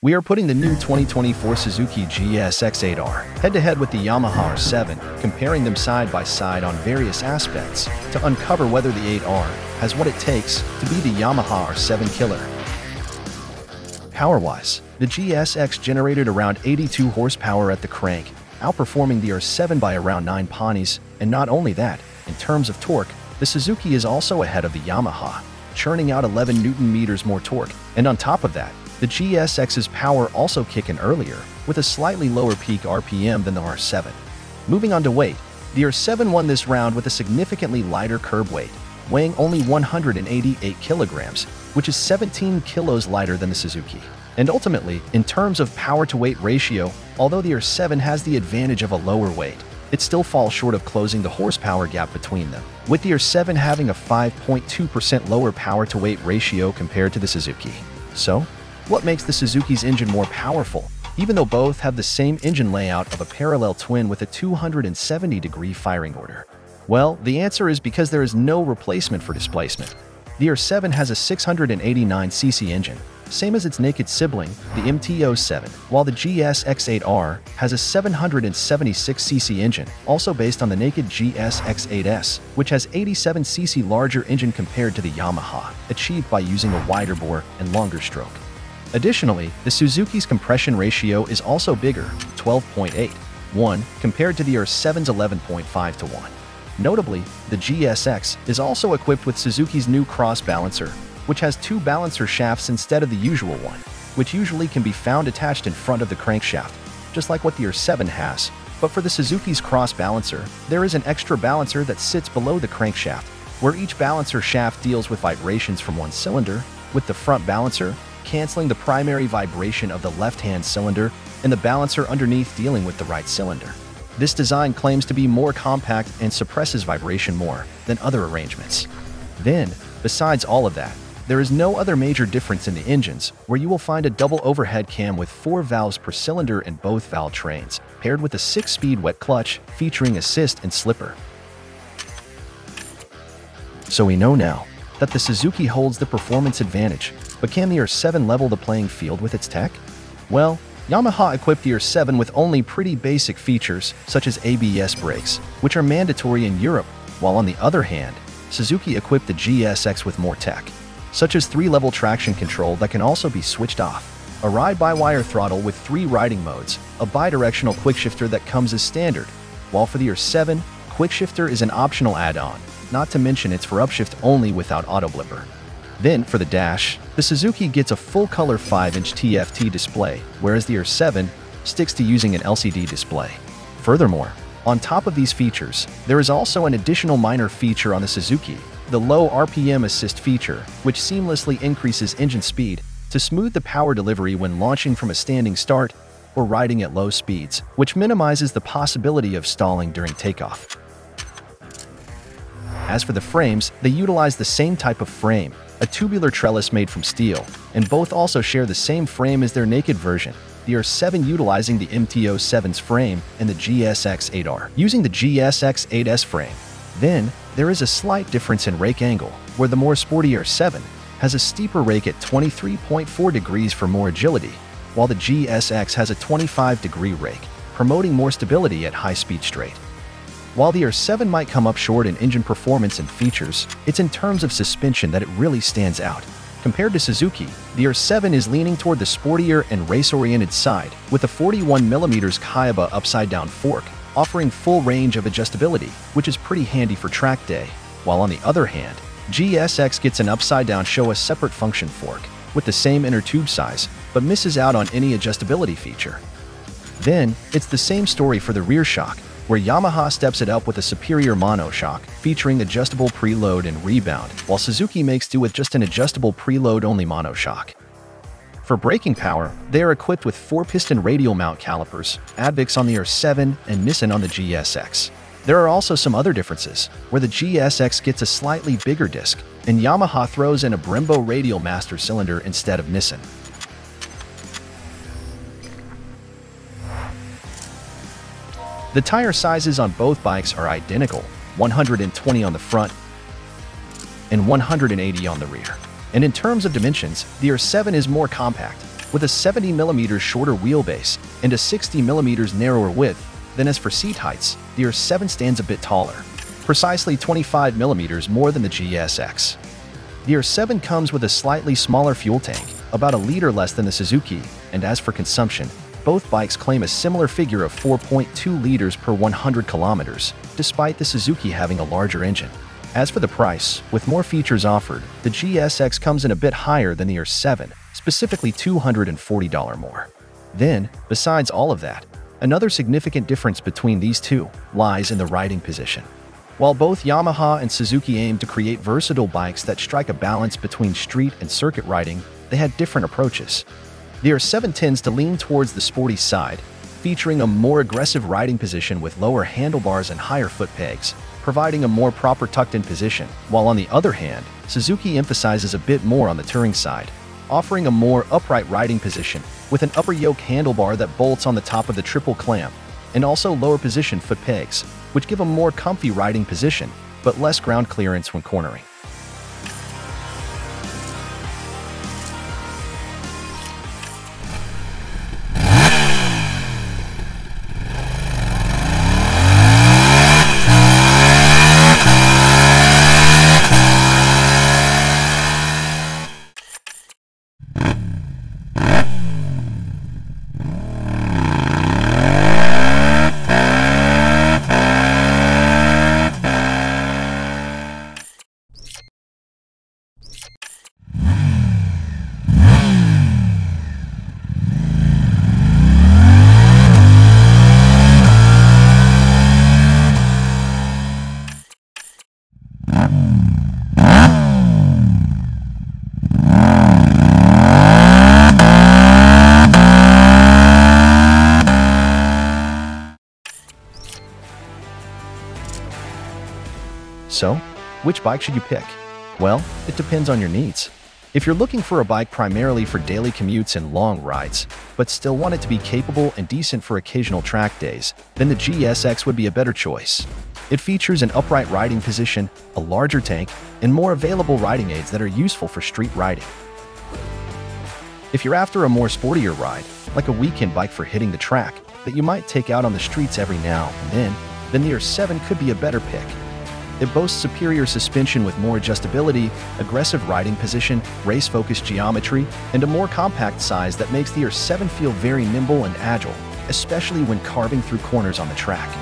We are putting the new 2024 Suzuki GSX-8R head-to-head with the Yamaha R7, comparing them side by side on various aspects to uncover whether the 8R has what it takes to be the Yamaha R7 killer. Power-wise, the GSX generated around 82 horsepower at the crank, outperforming the R7 by around 9 ponies, and not only that, in terms of torque, the Suzuki is also ahead of the Yamaha, churning out 11 Newton-meters more torque, and on top of that, the GSX's power also kick in earlier, with a slightly lower peak RPM than the R7. Moving on to weight, the R7 won this round with a significantly lighter curb weight, weighing only 188 kilograms, which is 17 kilos lighter than the Suzuki. And ultimately, in terms of power-to-weight ratio, although the R7 has the advantage of a lower weight, it still falls short of closing the horsepower gap between them, with the R7 having a 5.2% lower power-to-weight ratio compared to the Suzuki. So, what makes the Suzuki's engine more powerful, even though both have the same engine layout of a parallel twin with a 270-degree firing order? Well, the answer is because there is no replacement for displacement. The R7 has a 689cc engine, same as its naked sibling, the MT-07, while the GSX-8R has a 776cc engine, also based on the naked GSX-8S, which has 87cc larger engine compared to the Yamaha, achieved by using a wider bore and longer stroke. Additionally, the Suzuki's compression ratio is also bigger, 12.8:1, compared to the R7's 11.5:1. Notably, the GSX is also equipped with Suzuki's new cross balancer, which has two balancer shafts instead of the usual one, which usually can be found attached in front of the crankshaft, just like what the R7 has. But for the Suzuki's cross balancer, there is an extra balancer that sits below the crankshaft, where each balancer shaft deals with vibrations from one cylinder, with the front balancer canceling the primary vibration of the left-hand cylinder and the balancer underneath dealing with the right cylinder. This design claims to be more compact and suppresses vibration more than other arrangements. Then, besides all of that, there is no other major difference in the engines, where you will find a double overhead cam with 4 valves per cylinder in both valve trains, paired with a 6-speed wet clutch featuring assist and slipper. So we know now that the Suzuki holds the performance advantage, but can the R7 level the playing field with its tech? Well, Yamaha equipped the R7 with only pretty basic features such as ABS brakes, which are mandatory in Europe, while on the other hand, Suzuki equipped the GSX with more tech, such as 3-level traction control that can also be switched off, a ride-by-wire throttle with 3 riding modes, a bidirectional quickshifter that comes as standard, while for the R7, quickshifter is an optional add-on, not to mention it's for upshift only without auto blipper. Then, for the dash, the Suzuki gets a full-color 5-inch TFT display, whereas the R7 sticks to using an LCD display. Furthermore, on top of these features, there is also an additional minor feature on the Suzuki, the low RPM assist feature, which seamlessly increases engine speed to smooth the power delivery when launching from a standing start or riding at low speeds, which minimizes the possibility of stalling during takeoff. As for the frames, they utilize the same type of frame, a tubular trellis made from steel, and both also share the same frame as their naked version, the R7 utilizing the MT-07's frame and the GSX-8R using the GSX-8S frame. Then, there is a slight difference in rake angle, where the more sporty R7 has a steeper rake at 23.4 degrees for more agility, while the GSX has a 25-degree rake, promoting more stability at high-speed straight. While the R7 might come up short in engine performance and features, it's in terms of suspension that it really stands out. Compared to Suzuki, the R7 is leaning toward the sportier and race-oriented side, with a 41mm Kayaba upside-down fork, offering full range of adjustability, which is pretty handy for track day. While on the other hand, GSX gets an upside-down Showa separate function fork, with the same inner tube size, but misses out on any adjustability feature. Then, it's the same story for the rear shock, where Yamaha steps it up with a superior monoshock, featuring adjustable preload and rebound, while Suzuki makes do with just an adjustable preload-only monoshock. For braking power, they are equipped with 4-piston radial mount calipers, Advix on the R7 and Nissin on the GSX. There are also some other differences, where the GSX gets a slightly bigger disc, and Yamaha throws in a Brembo radial master cylinder instead of Nissin. The tire sizes on both bikes are identical, 120 on the front and 180 on the rear. And in terms of dimensions, the R7 is more compact, with a 70mm shorter wheelbase and a 60mm narrower width. Then as for seat heights, the ER7 stands a bit taller, precisely 25mm more than the GSX. The ER7 comes with a slightly smaller fuel tank, about a liter less than the Suzuki, and as for consumption, both bikes claim a similar figure of 4.2 liters per 100 kilometers, despite the Suzuki having a larger engine. As for the price, with more features offered, the GSX comes in a bit higher than the ER7, specifically $240 more. Then, besides all of that, another significant difference between these two lies in the riding position. While both Yamaha and Suzuki aim to create versatile bikes that strike a balance between street and circuit riding, they had different approaches. The ER7 tends to lean towards the sporty side, featuring a more aggressive riding position with lower handlebars and higher foot pegs, providing a more proper tucked-in position, while on the other hand, Suzuki emphasizes a bit more on the touring side, offering a more upright riding position with an upper yoke handlebar that bolts on the top of the triple clamp, and also lower position foot pegs, which give a more comfy riding position, but less ground clearance when cornering. So, which bike should you pick? Well, it depends on your needs. If you're looking for a bike primarily for daily commutes and long rides, but still want it to be capable and decent for occasional track days, then the GSX would be a better choice. It features an upright riding position, a larger tank, and more available riding aids that are useful for street riding. If you're after a more sportier ride, like a weekend bike for hitting the track that you might take out on the streets every now and then the ER7 could be a better pick. It boasts superior suspension with more adjustability, aggressive riding position, race-focused geometry, and a more compact size that makes the ER7 feel very nimble and agile, especially when carving through corners on the track.